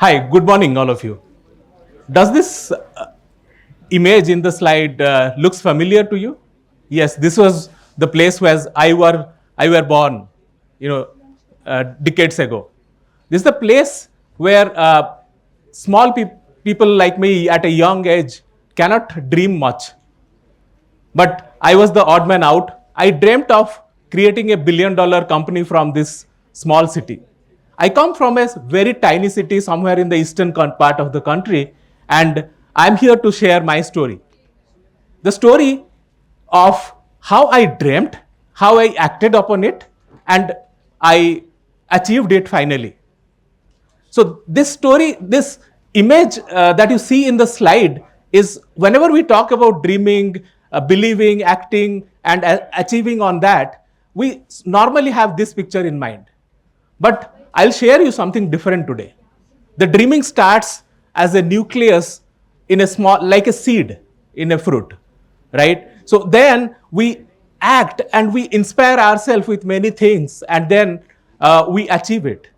Hi, good morning, all of you. Does this image in the slide looks familiar to you? Yes, this was the place where I were born, decades ago. This is the place where small people like me at a young age cannot dream much. But I was the odd man out. I dreamt of creating $1 billion company from this small city. I come from a very tiny city somewhere in the eastern part of the country, and I'm here to share my story. The story of how I dreamt, how I acted upon it, and I achieved it finally. So this story, this image that you see in the slide is whenever we talk about dreaming, believing, acting, and achieving on that, we normally have this picture in mind. But I'll share you something different today. The dreaming starts as a nucleus in a small, like a seed in a fruit, right? So then we act and we inspire ourselves with many things, and then we achieve it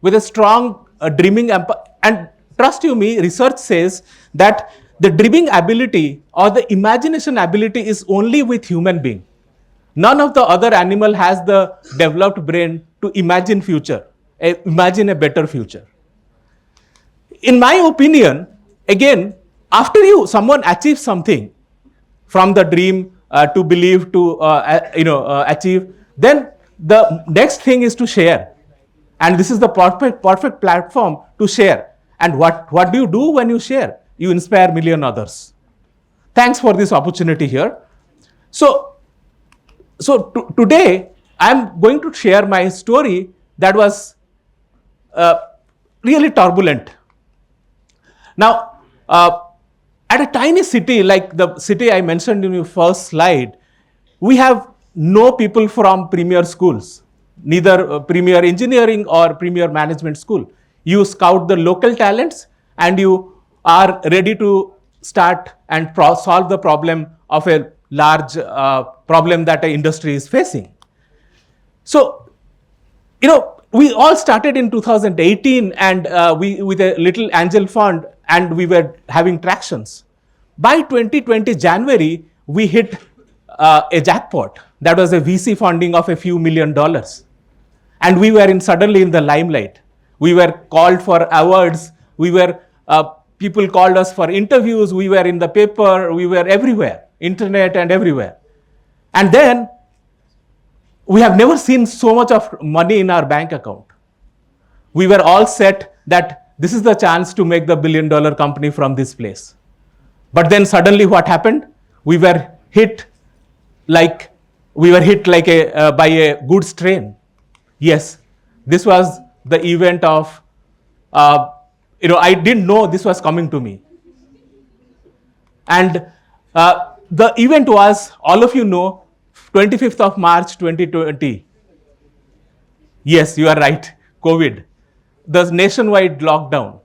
with a strong dreaming. And trust you me, research says that the dreaming ability or the imagination ability is only with human being. None of the other animal has the developed brain to imagine future, imagine a better future. In my opinion, again, after someone achieves something from the dream to believe to achieve, then the next thing is to share. And this is the perfect platform to share. And what do you do when you share? You inspire million others. Thanks for this opportunity here. So today, I'm going to share my story that was really turbulent. Now, at a tiny city like the city I mentioned in your first slide, we have no people from premier schools, neither premier engineering or premier management school. You scout the local talents and you are ready to start and solve the problem of a large problem that an industry is facing. So, we all started in 2018 and we with a little angel fund, and we were having tractions. By 2020 January, we hit a jackpot. That was a VC funding of a few $1 million. And we were suddenly in the limelight. We were called for awards. People called us for interviews. We were in the paper. We were everywhere, internet and everywhere. And then we have never seen so much of money in our bank account. We were all set that this is the chance to make the $1 billion company from this place. But then suddenly what happened? We were hit like by a goods train. Yes, this was the event of, I didn't know this was coming to me. And the event was, all of you know, 25th of March 2020. Yes, you are right, COVID. The nationwide lockdown.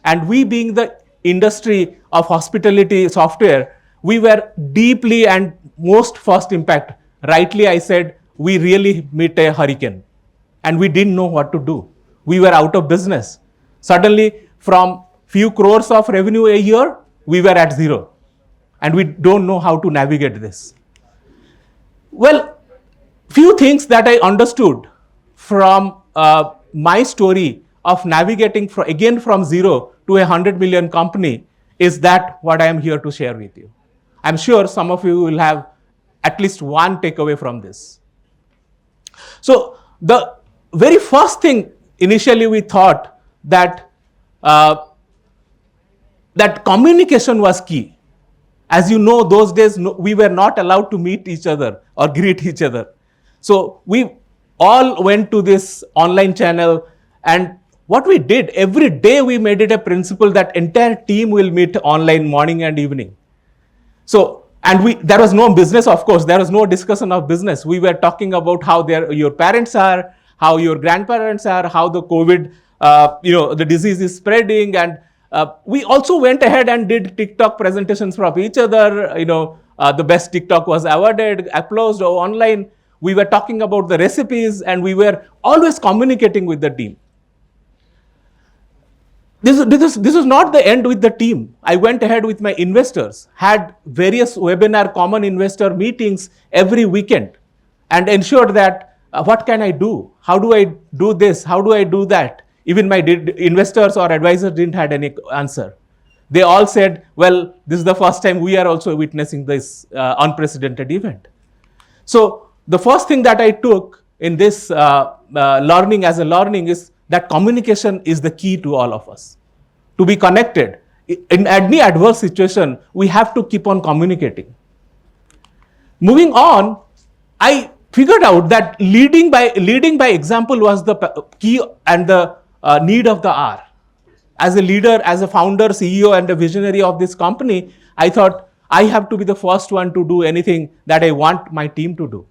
And we being the industry of hospitality software, we were deeply and most first impact. Rightly, I said, we really met a hurricane. And we didn't know what to do. We were out of business. Suddenly, from few crores of revenue a year, we were at zero. And we don't know how to navigate this. Well, few things that I understood from my story of navigating from zero to a 100 million company is that what I am here to share with you. I'm sure some of you will have at least one takeaway from this. So the very first thing, initially we thought that that communication was key. As you know, those days we were not allowed to meet each other or greet each other. So we all went to this online channel, and what we did, every day we made it a principle that entire team will meet online morning and evening. So, and there was no business, of course, there was no discussion of business. We were talking about how your parents are, how your grandparents are, how the COVID, the disease is spreading. And we also went ahead and did TikTok presentations from each other. The best TikTok was awarded, applauded online. We were talking about the recipes, and we were always communicating with the team. This is not the end with the team. I went ahead with my investors, had various webinar common investor meetings every weekend, and ensured that what can I do? How do I do this? How do I do that? Even my investors or advisors didn't had any answer. They all said, well, this is the first time we are also witnessing this unprecedented event. So the first thing that I took in this learning as a learning is that communication is the key to all of us. To be connected, in any adverse situation, we have to keep on communicating. Moving on, I figured out that leading by example was the key and the need of the hour. As a leader, as a founder, CEO, and a visionary of this company, I thought I have to be the first one to do anything that I want my team to do.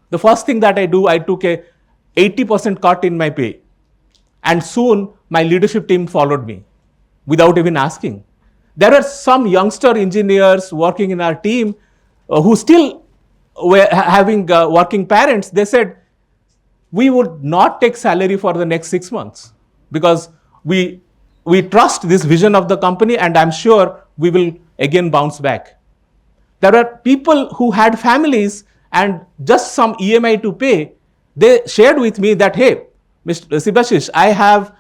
The first thing that I do, I took a 80% cut in my pay. And soon my leadership team followed me without even asking. There were some youngster engineers working in our team who still were having working parents. They said, we would not take salary for the next 6 months because we trust this vision of the company, and I'm sure we will again bounce back. There are people who had families and just some EMI to pay. They shared with me that, hey, Mr. Sibasish, I have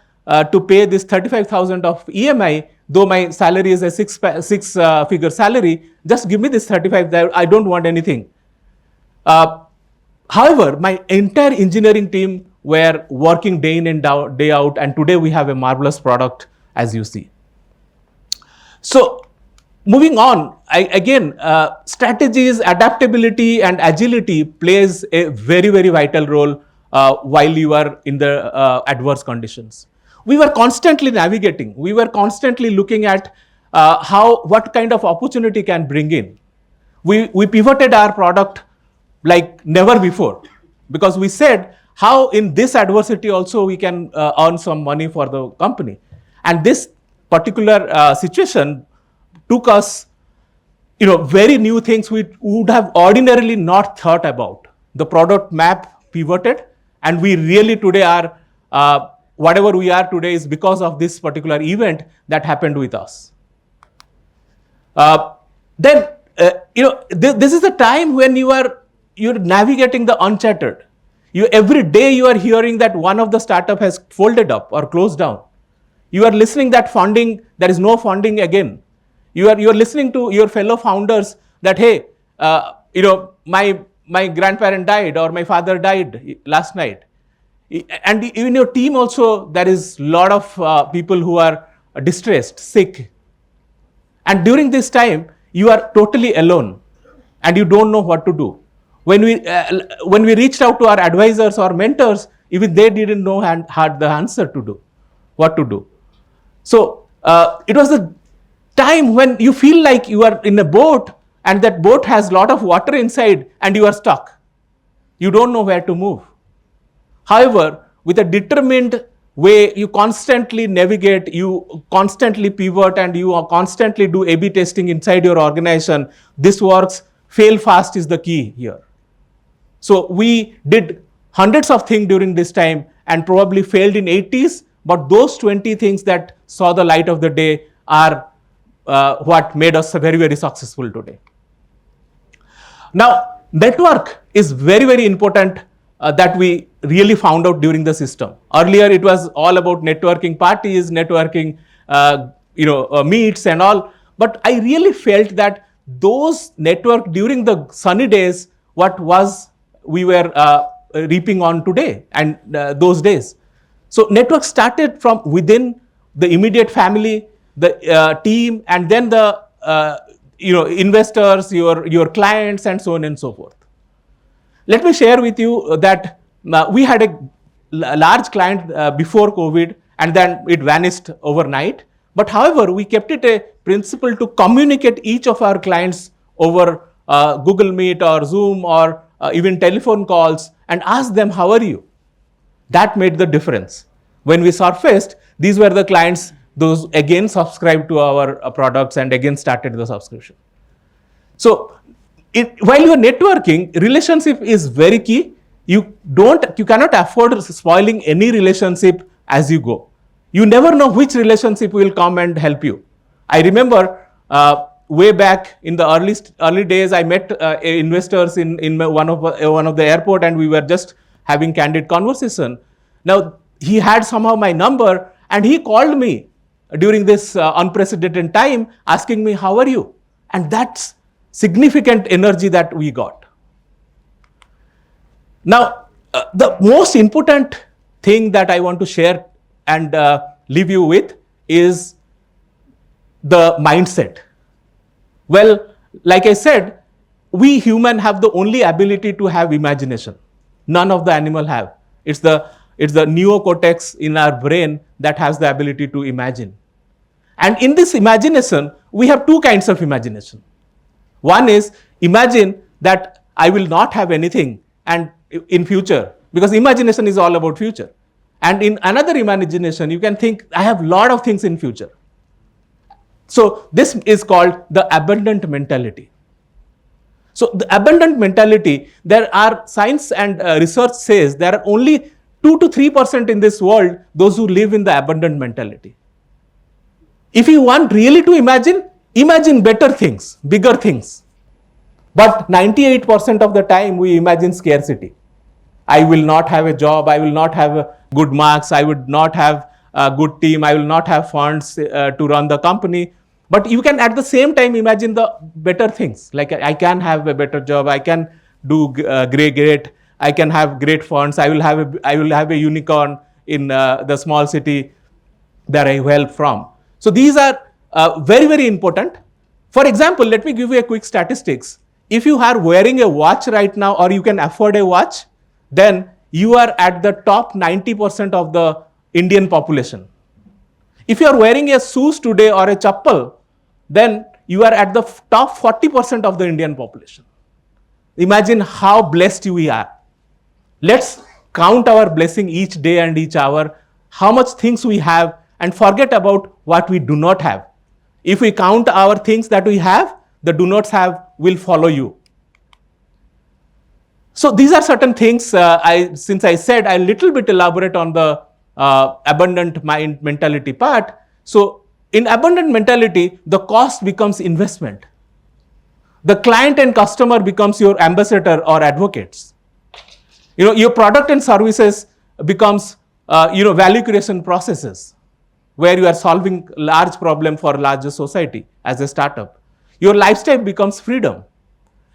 to pay this 35,000 of EMI, though my salary is a six-figure salary. Just give me this 35. I don't want anything. However, my entire engineering team were working day in and day out, and today we have a marvelous product, as you see. So, moving on, strategies, adaptability, and agility plays a very, very vital role while you are in the adverse conditions. We were constantly navigating. We were constantly looking at what kind of opportunity can bring in. We pivoted our product like never before, because we said how in this adversity also we can earn some money for the company. And this particular situation took us, very new things we would have ordinarily not thought about. The product map pivoted, and we really today are, whatever we are today is because of this particular event that happened with us. This is the time when you're navigating the uncharted. Every day you are hearing that one of the startup has folded up or closed down. You are listening that funding, there is no funding again. You are listening to your fellow founders that, hey, my grandparent died or my father died last night. And in your team also, there is a lot of people who are distressed, sick. And during this time, you are totally alone and you don't know what to do. When we reached out to our advisors or mentors, even they didn't know and had the answer to do, what to do. So it was a time when you feel like you are in a boat and that boat has a lot of water inside and you are stuck. You don't know where to move. However, with a determined way, you constantly navigate, you constantly pivot, and you constantly do A/B testing inside your organization. This works. Fail fast is the key here. So we did hundreds of things during this time and probably failed in 80s, but those 20 things that saw the light of the day are what made us very, very successful today. Now, network is very, very important that we really found out during the system. Earlier, it was all about networking parties, networking, meets and all. But I really felt that those network during the sunny days, we were reaping on today and those days. So network started from within the immediate family, the team, and then the investors, your clients, and so on and so forth. Let me share with you that we had a large client before COVID, and then it vanished overnight. But however, we kept it a principle to communicate each of our clients over Google Meet or Zoom or even telephone calls and ask them, how are you? That made the difference. When we surfaced, these were the clients, those again subscribed to our products and again started the subscription. So while you are networking, relationship is very key. You cannot afford spoiling any relationship as you go. You never know which relationship will come and help you. I remember way back in the early days, I met investors in one of the airport, and we were just having candid conversation. Now, he had somehow my number, and he called me during this unprecedented time, asking me, how are you? And that's significant energy that we got. Now, the most important thing that I want to share and leave you with is the mindset. Well, like I said, we human have the only ability to have imagination. None of the animal have. It's the neocortex in our brain that has the ability to imagine. And in this imagination, we have two kinds of imagination. One is imagine that I will not have anything and in future, because imagination is all about future. And in another imagination, you can think, I have a lot of things in future. So this is called the abundant mentality. So the abundant mentality, there are science and research says there are only 2 to 3% in this world, those who live in the abundant mentality. If you want really to imagine better things, bigger things. But 98% of the time we imagine scarcity. I will not have a job, I will not have good marks, I would not have a good team, I will not have funds to run the company. But you can at the same time imagine the better things, like I can have a better job, I can do great, I can have great funds, I will have a unicorn in the small city that I hail from. So these are very, very important. For example, let me give you a quick statistics. If you are wearing a watch right now, or you can afford a watch, then you are at the top 90% of the Indian population. If you are wearing a shoes today or a chappal, then you are at the top 40% of the Indian population. Imagine how blessed we are. Let's count our blessing each day and each hour, how much things we have, and forget about what we do not have. If we count our things that we have, the do nots have will follow you. So these are certain things, since I said I'll little bit elaborate on the abundant mind mentality part. So in abundant mentality, the cost becomes investment. The client and customer becomes your ambassador or advocates. Your product and services becomes value creation processes, where you are solving large problem for larger society as a startup. Your lifestyle becomes freedom.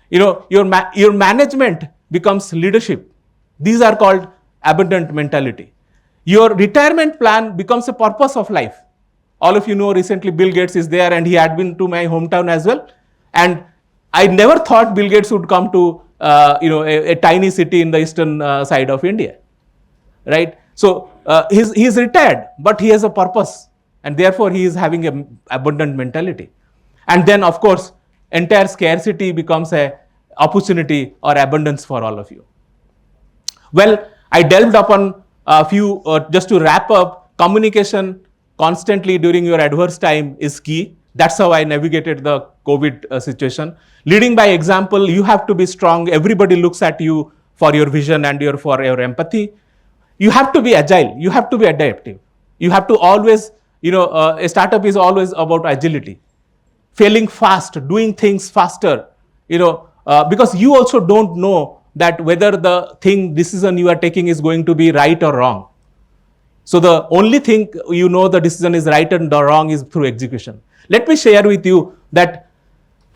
Your management becomes leadership. These are called abundant mentality. Your retirement plan becomes a purpose of life. All of you know recently Bill Gates is there, and he had been to my hometown as well. And I never thought Bill Gates would come to a tiny city in the eastern side of India, right? So he's retired, but he has a purpose, and therefore he is having an abundant mentality. And then, of course, entire scarcity becomes a opportunity or abundance for all of you. Well, I delved upon a few, just to wrap up, communication constantly during your adverse time is key. That's how I navigated the COVID situation. Leading by example, you have to be strong. Everybody looks at you for your vision and for your empathy. You have to be agile. You have to be adaptive. You have to always, a startup is always about agility. Failing fast, doing things faster, because you also don't know that whether the decision you are taking is going to be right or wrong. So the only thing the decision is right and wrong is through execution. Let me share with you that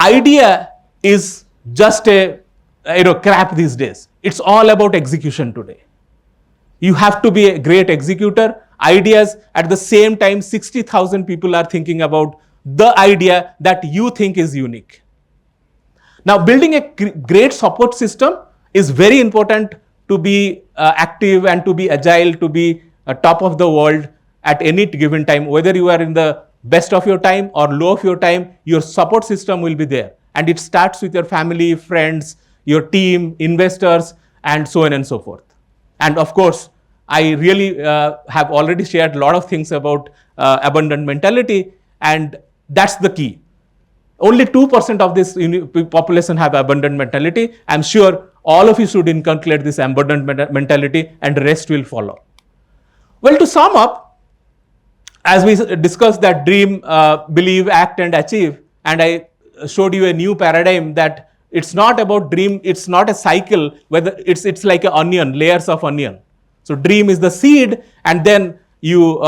idea is just a crap these days. It's all about execution today. You have to be a great executor. Ideas, at the same time, 60,000 people are thinking about the idea that you think is unique. Now, building a great support system is very important to be active and to be agile, to be top of the world at any given time. Whether you are in the best of your time or low of your time, your support system will be there. And it starts with your family, friends, your team, investors, and so on and so forth. And of course, I really have already shared a lot of things about abundant mentality, and that's the key. Only 2% of this population have abundant mentality. I'm sure all of you should inculcate this abundant mentality, and the rest will follow. Well, to sum up, as we discussed that dream, believe, act, and achieve, and I showed you a new paradigm that it's not about dream, it's not a cycle, whether it's like an onion, layers of onion. So dream is the seed, and then you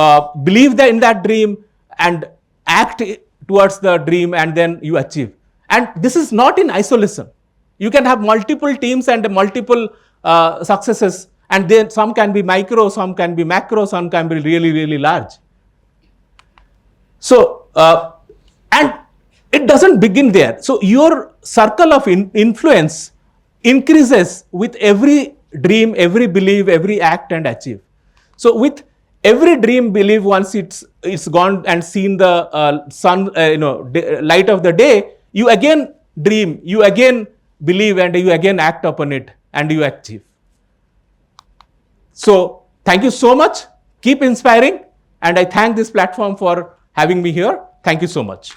believe in that dream and act towards the dream, and then you achieve. And this is not in isolation. You can have multiple teams and multiple successes, and then some can be micro, some can be macro, some can be really, really large. So, and it doesn't begin there. So, your circle of influence increases with every dream, every belief, every act and achieve. So, with every dream, belief, once it's gone and seen the sun, light of the day, you again dream, you again believe, and you again act upon it, and you achieve. So, thank you so much. Keep inspiring, and I thank this platform for having me here. Thank you so much.